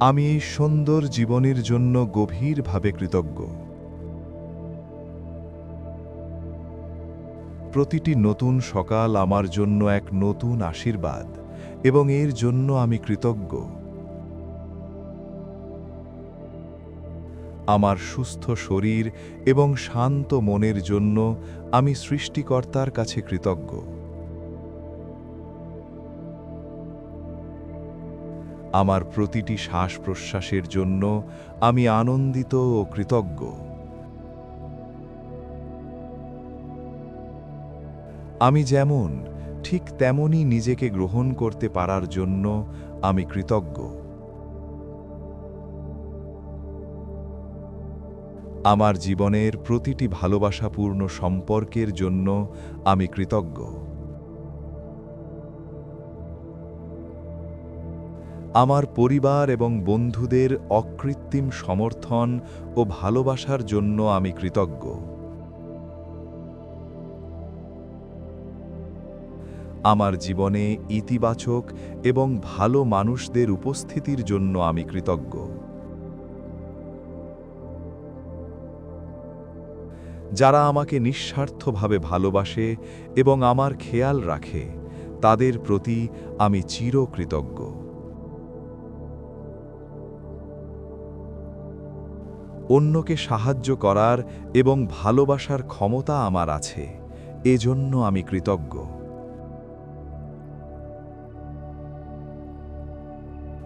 আমি এই সুন্দর জীবনের জন্য গভীরভাবে কৃতজ্ঞ। প্রতিটি নতুন সকাল আমার জন্য এক নতুন আশীর্বাদ এবং এর জন্য আমি কৃতজ্ঞ। আমার সুস্থ শরীর এবং শান্ত মনের জন্য আমি সৃষ্টিকর্তার কাছে কৃতজ্ঞ। আমার প্রতিটি শ্বাস-প্রশ্বাসের জন্য আমি আনন্দিত ও কৃতজ্ঞ। আমি যেমন, ঠিক তেমনই নিজেকে গ্রহণ করতে পারার জন্য আমি কৃতজ্ঞ। আমার জীবনের প্রতিটি ভালোবাসাপূর্ণ সম্পর্কের জন্য আমি কৃতজ্ঞ। আমার পরিবার এবং বন্ধুদের অকৃত্রিম সমর্থন ও ভালোবাসার জন্য আমি কৃতজ্ঞ। আমার জীবনে ইতিবাচক এবং ভালো মানুষদের উপস্থিতির জন্য আমি কৃতজ্ঞ। যারা আমাকে নিঃস্বার্থভাবে ভালোবাসে এবং আমার খেয়াল রাখে, তাদের প্রতি আমি চিরকৃতজ্ঞ। অন্যকে সাহায্য করার এবং ভালোবাসার ক্ষমতা আমার আছে, এজন্য আমি কৃতজ্ঞ।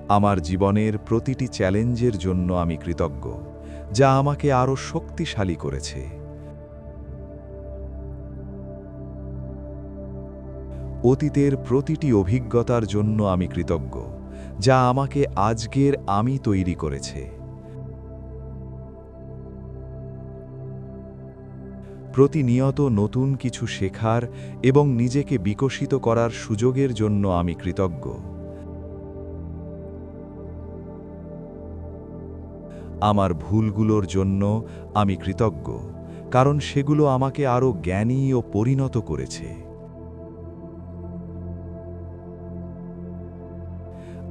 আমার জীবনের প্রতিটি চ্যালেঞ্জের জন্য আমি কৃতজ্ঞ, যা আমাকে আরও শক্তিশালী করেছে। অতীতের প্রতিটি অভিজ্ঞতার জন্য আমি কৃতজ্ঞ, যা আমাকে আজকের আমি তৈরি করেছে। প্রতিনিয়ত নতুন কিছু শেখার এবং নিজেকে বিকশিত করার সুযোগের জন্য আমি কৃতজ্ঞ। আমার ভুলগুলোর জন্য আমি কৃতজ্ঞ, কারণ সেগুলো আমাকে আরও জ্ঞানী ও পরিণত করেছে।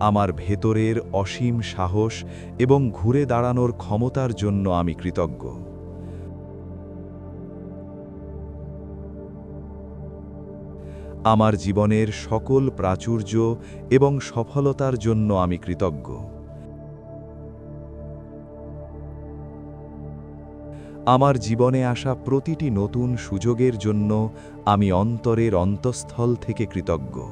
আমার ভেতরের অসীম সাহস এবং ঘুরে দাঁড়ানোর ক্ষমতার জন্য আমি কৃতজ্ঞ। আমার জীবনের সকল প্রাচুর্য এবং সফলতার জন্য আমি কৃতজ্ঞ। আমার জীবনে আসা প্রতিটি নতুন সুযোগের জন্য আমি অন্তরের অন্তঃস্থল থেকে কৃতজ্ঞ।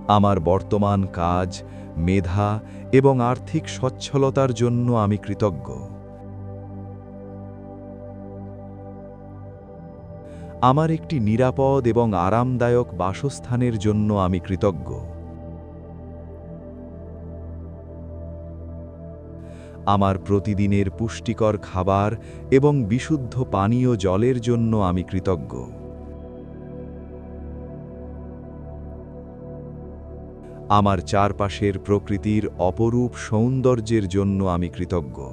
আমার বর্তমান কাজ, মেধা এবং আর্থিক সচ্ছলতার জন্য আমি কৃতজ্ঞ। আমার একটি নিরাপদ এবং আরামদায়ক বাসস্থানের জন্য আমি কৃতজ্ঞ। আমার প্রতিদিনের পুষ্টিকর খাবার এবং বিশুদ্ধ পানীয় জলের জন্য আমি কৃতজ্ঞ। আমার চারপাশের প্রকৃতির অপরূপ সৌন্দর্যের জন্য আমি কৃতজ্ঞ।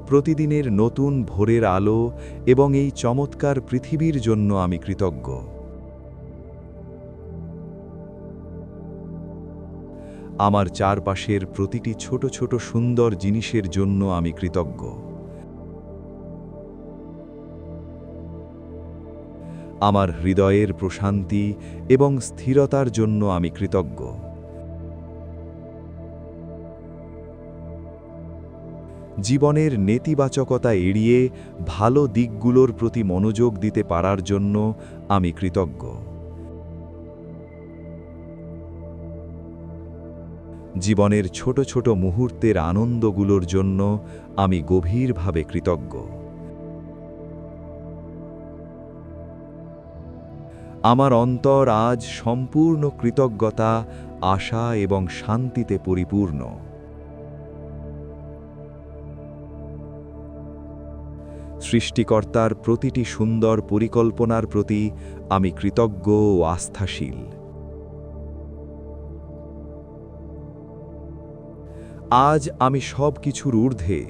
প্রতিদিনের নতুন ভোরের আলো এবং এই চমৎকার পৃথিবীর জন্য আমি কৃতজ্ঞ। আমার চারপাশের প্রতিটি ছোট ছোট সুন্দর জিনিসের জন্য আমি কৃতজ্ঞ। আমার হৃদয়ের প্রশান্তি এবং স্থিরতার জন্য আমি কৃতজ্ঞ। জীবনের নেতিবাচকতা এড়িয়ে ভালো দিকগুলোর প্রতি মনোযোগ দিতে পারার জন্য আমি কৃতজ্ঞ। জীবনের ছোট ছোট মুহূর্তের আনন্দগুলোর জন্য আমি গভীরভাবে কৃতজ্ঞ। আমার অন্তর আজ সম্পূর্ণ কৃতজ্ঞতা, আশা এবং শান্তিতে পরিপূর্ণ। সৃষ্টিকর্তার প্রতিটি সুন্দর পরিকল্পনার প্রতি আমি কৃতজ্ঞ ও আস্থাশীল। আজ আমি সব কিছুর ঊর্ধ্বে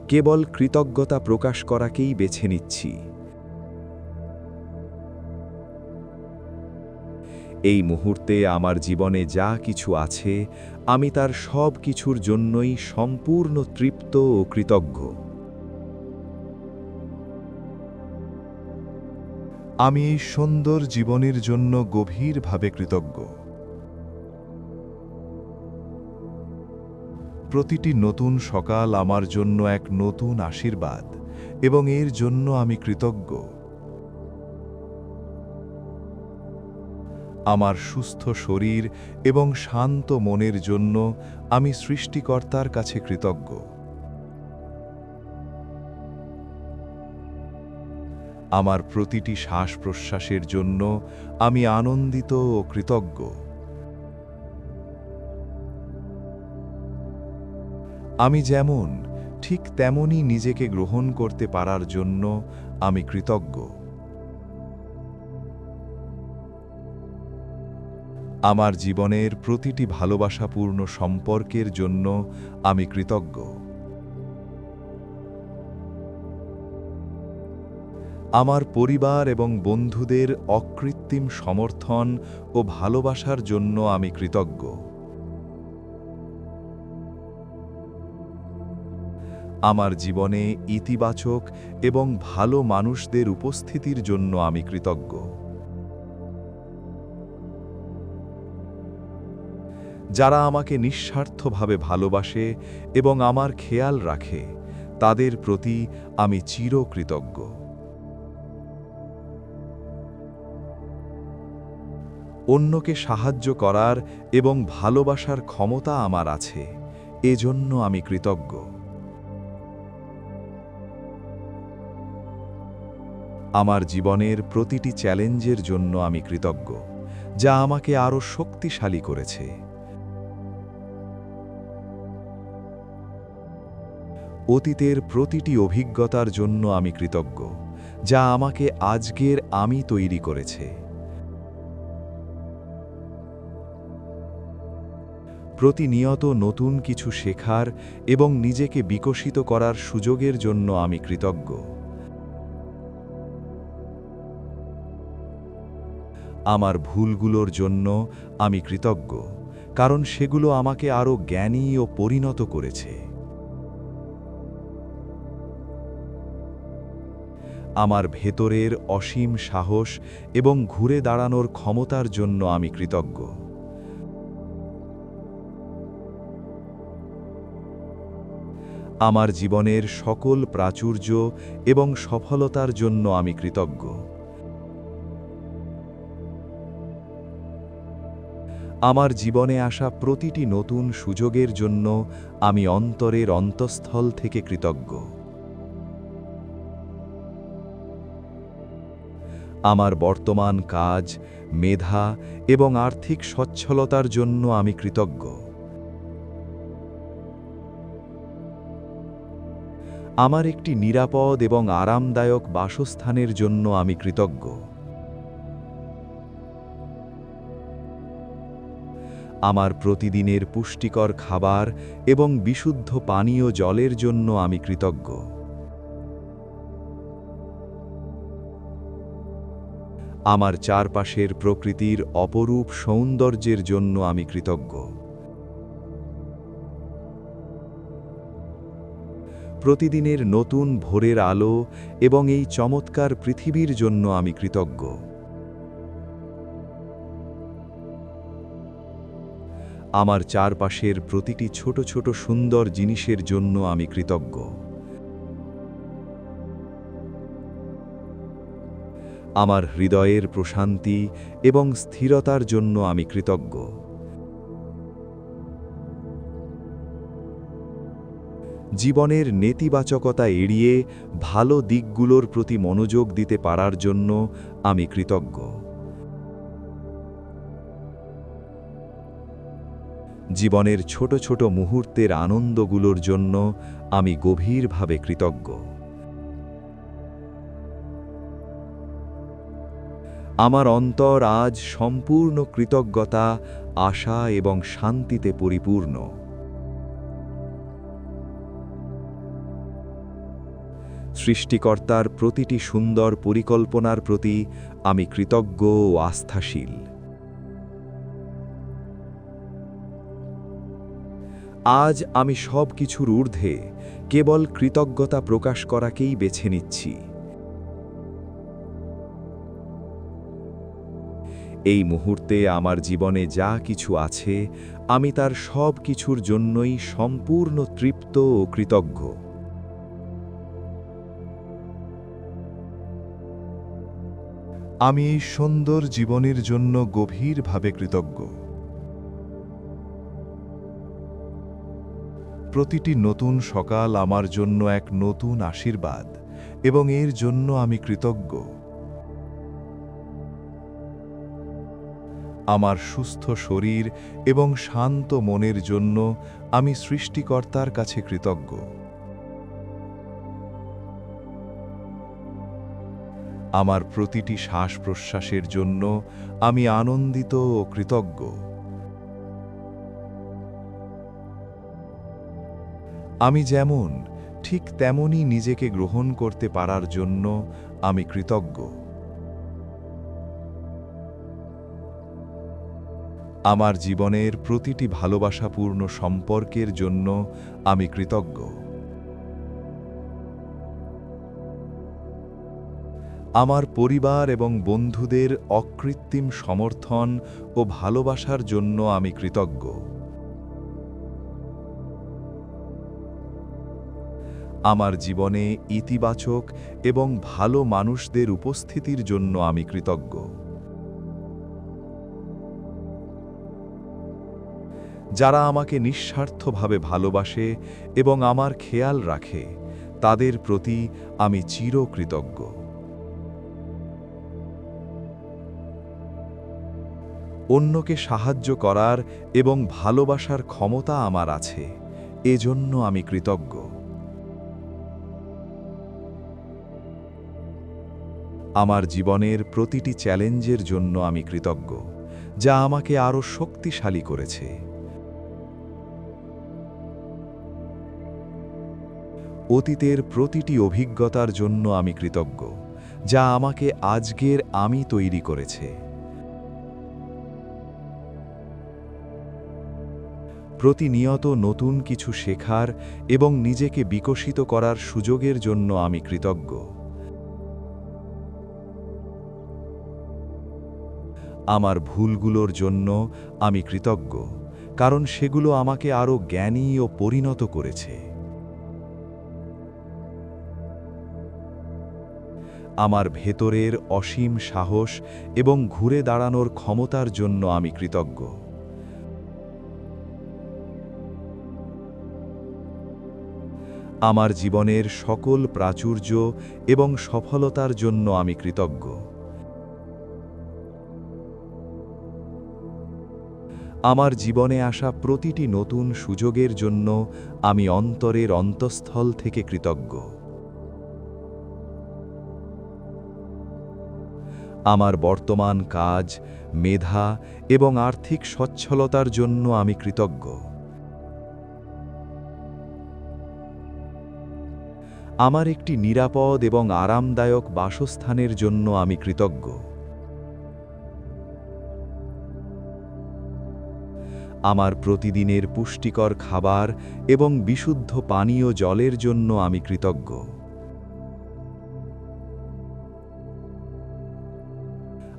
কেবল কৃতজ্ঞতা প্রকাশ করাকেই বেছে নিচ্ছি। এই মুহূর্তে আমার জীবনে যা কিছু আছে, আমি তার সব কিছুর জন্যই সম্পূর্ণ তৃপ্ত ও কৃতজ্ঞ। আমি এই সুন্দর জীবনের জন্য গভীরভাবে কৃতজ্ঞ। প্রতিটি নতুন সকাল আমার জন্য এক নতুন আশীর্বাদ, এবং এর জন্য আমি কৃতজ্ঞ। আমার সুস্থ শরীর এবং শান্ত মনের জন্য আমি সৃষ্টিকর্তার কাছে কৃতজ্ঞ। আমার প্রতিটি শ্বাস-প্রশ্বাসের জন্য আমি আনন্দিত ও কৃতজ্ঞ। আমি যেমন, ঠিক তেমনই নিজেকে গ্রহণ করতে পারার জন্য আমি কৃতজ্ঞ। আমার জীবনের প্রতিটি ভালোবাসাপূর্ণ সম্পর্কের জন্য আমি কৃতজ্ঞ। আমার পরিবার এবং বন্ধুদের অকৃত্রিম সমর্থন ও ভালোবাসার জন্য আমি কৃতজ্ঞ। আমার জীবনে ইতিবাচক এবং ভালো মানুষদের উপস্থিতির জন্য আমি কৃতজ্ঞ। যারা আমাকে নিঃস্বার্থভাবে ভালোবাসে এবং আমার খেয়াল রাখে, তাদের প্রতি আমি চিরকৃতজ্ঞ। অন্যকে সাহায্য করার এবং ভালোবাসার ক্ষমতা আমার আছে, এজন্য আমি কৃতজ্ঞ। আমার জীবনের প্রতিটি চ্যালেঞ্জের জন্য আমি কৃতজ্ঞ, যা আমাকে আরও শক্তিশালী করেছে। অতীতের প্রতিটি অভিজ্ঞতার জন্য আমি কৃতজ্ঞ, যা আমাকে আজকের আমি তৈরি করেছে। প্রতিনিয়ত নতুন কিছু শেখার এবং নিজেকে বিকশিত করার সুযোগের জন্য আমি কৃতজ্ঞ। আমার ভুলগুলোর জন্য আমি কৃতজ্ঞ, কারণ সেগুলো আমাকে আরও জ্ঞানী ও পরিণত করেছে। আমার ভেতরের অসীম সাহস এবং ঘুরে দাঁড়ানোর ক্ষমতার জন্য আমি কৃতজ্ঞ। আমার জীবনের সকল প্রাচুর্য এবং সফলতার জন্য আমি কৃতজ্ঞ। আমার জীবনে আসা প্রতিটি নতুন সুযোগের জন্য আমি অন্তরের অন্তঃস্থল থেকে কৃতজ্ঞ। আমার বর্তমান কাজ, মেধা এবং আর্থিক সচ্ছলতার জন্য আমি কৃতজ্ঞ। আমার একটি নিরাপদ এবং আরামদায়ক বাসস্থানের জন্য আমি কৃতজ্ঞ। আমার প্রতিদিনের পুষ্টিকর খাবার এবং বিশুদ্ধ পানীয় জলের জন্য আমি কৃতজ্ঞ। আমার চারপাশের প্রকৃতির অপরূপ সৌন্দর্যের জন্য আমি কৃতজ্ঞ। প্রতিদিনের নতুন ভোরের আলো এবং এই চমৎকার পৃথিবীর জন্য আমি কৃতজ্ঞ। আমার চারপাশের প্রতিটি ছোট ছোট সুন্দর জিনিসের জন্য আমি কৃতজ্ঞ। আমার হৃদয়ের প্রশান্তি এবং স্থিরতার জন্য আমি কৃতজ্ঞ। জীবনের নেতিবাচকতা এড়িয়ে ভালো দিকগুলোর প্রতি মনোযোগ দিতে পারার জন্য আমি কৃতজ্ঞ। জীবনের ছোট ছোট মুহূর্তের আনন্দগুলোর জন্য আমি গভীরভাবে কৃতজ্ঞ। আমার অন্তর আজ সম্পূর্ণ কৃতজ্ঞতা, আশা এবং শান্তিতে পরিপূর্ণ। সৃষ্টিকর্তার প্রতিটি সুন্দর পরিকল্পনার প্রতি আমি কৃতজ্ঞ ও আস্থাশীল। আজ আমি সব কিছুর ঊর্ধ্বে কেবল কৃতজ্ঞতা প্রকাশ করাকেই বেছে নিচ্ছি। এই মুহূর্তে আমার জীবনে যা কিছু আছে, আমি তার সব কিছুর জন্যই সম্পূর্ণ তৃপ্ত ও কৃতজ্ঞ। আমি এই সুন্দর জীবনের জন্য গভীরভাবে কৃতজ্ঞ। প্রতিটি নতুন সকাল আমার জন্য এক নতুন আশীর্বাদ, এবং এর জন্য আমি কৃতজ্ঞ। আমার সুস্থ শরীর এবং শান্ত মনের জন্য আমি সৃষ্টিকর্তার কাছে কৃতজ্ঞ। আমার প্রতিটি শ্বাস-প্রশ্বাসের জন্য আমি আনন্দিত ও কৃতজ্ঞ। আমি যেমন, ঠিক তেমনই নিজেকে গ্রহণ করতে পারার জন্য আমি কৃতজ্ঞ। আমার জীবনের প্রতিটি ভালোবাসাপূর্ণ সম্পর্কের জন্য আমি কৃতজ্ঞ। আমার পরিবার এবং বন্ধুদের অকৃত্রিম সমর্থন ও ভালোবাসার জন্য আমি কৃতজ্ঞ। আমার জীবনে ইতিবাচক এবং ভালো মানুষদের উপস্থিতির জন্য আমি কৃতজ্ঞ। যারা আমাকে নিঃস্বার্থভাবে ভালোবাসে এবং আমার খেয়াল রাখে, তাদের প্রতি আমি চিরকৃতজ্ঞ। অন্যকে সাহায্য করার এবং ভালোবাসার ক্ষমতা আমার আছে, এজন্য আমি কৃতজ্ঞ। আমার জীবনের প্রতিটি চ্যালেঞ্জের জন্য আমি কৃতজ্ঞ, যা আমাকে আরও শক্তিশালী করেছে। অতীতের প্রতিটি অভিজ্ঞতার জন্য আমি কৃতজ্ঞ, যা আমাকে আজকের আমি তৈরি করেছে। প্রতিনিয়ত নতুন কিছু শেখার এবং নিজেকে বিকশিত করার সুযোগের জন্য আমি কৃতজ্ঞ। আমার ভুলগুলোর জন্য আমি কৃতজ্ঞ, কারণ সেগুলো আমাকে আরও জ্ঞানী ও পরিণত করেছে। আমার ভেতরের অসীম সাহস এবং ঘুরে দাঁড়ানোর ক্ষমতার জন্য আমি কৃতজ্ঞ। আমার জীবনের সকল প্রাচুর্য এবং সফলতার জন্য আমি কৃতজ্ঞ। আমার জীবনে আসা প্রতিটি নতুন সুযোগের জন্য আমি অন্তরের অন্তঃস্থল থেকে কৃতজ্ঞ। আমার বর্তমান কাজ, মেধা এবং আর্থিক সচ্ছলতার জন্য আমি কৃতজ্ঞ। আমার একটি নিরাপদ এবং আরামদায়ক বাসস্থানের জন্য আমি কৃতজ্ঞ। আমার প্রতিদিনের পুষ্টিকর খাবার এবং বিশুদ্ধ পানীয় জলের জন্য আমি কৃতজ্ঞ।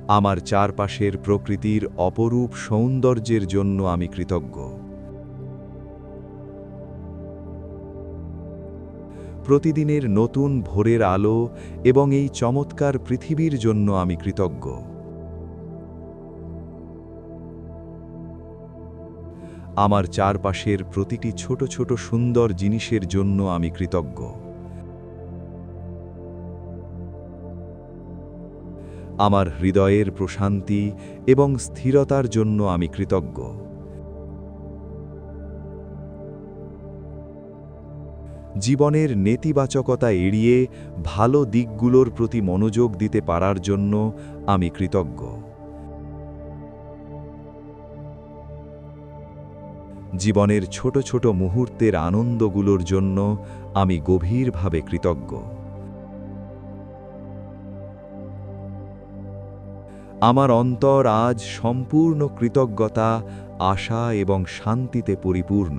আমার চারপাশের প্রকৃতির অপরূপ সৌন্দর্যের জন্য আমি কৃতজ্ঞ। প্রতিদিনের নতুন ভোরের আলো এবং এই চমৎকার পৃথিবীর জন্য আমি কৃতজ্ঞ। আমার চারপাশের প্রতিটি ছোট ছোট সুন্দর জিনিসের জন্য আমি কৃতজ্ঞ। আমার হৃদয়ের প্রশান্তি এবং স্থিরতার জন্য আমি কৃতজ্ঞ। জীবনের নেতিবাচকতা এড়িয়ে ভালো দিকগুলোর প্রতি মনোযোগ দিতে পারার জন্য আমি কৃতজ্ঞ। জীবনের ছোট ছোট মুহূর্তের আনন্দগুলোর জন্য আমি গভীরভাবে কৃতজ্ঞ। আমার অন্তর আজ সম্পূর্ণ কৃতজ্ঞতা, আশা এবং শান্তিতে পরিপূর্ণ।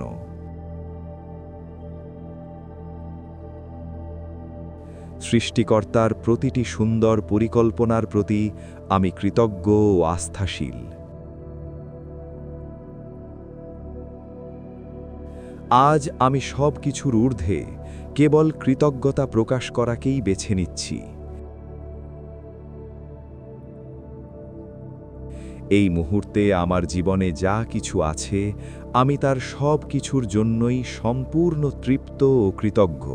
সৃষ্টিকর্তার প্রতিটি সুন্দর পরিকল্পনার প্রতি আমি কৃতজ্ঞ ও আস্থাশীল। আজ আমি সব কিছুর ঊর্ধ্বে কেবল কৃতজ্ঞতা প্রকাশ করাকেই বেছে নিচ্ছি। এই মুহূর্তে আমার জীবনে যা কিছু আছে, আমি তার সব কিছুর জন্যই সম্পূর্ণ তৃপ্ত ও কৃতজ্ঞ।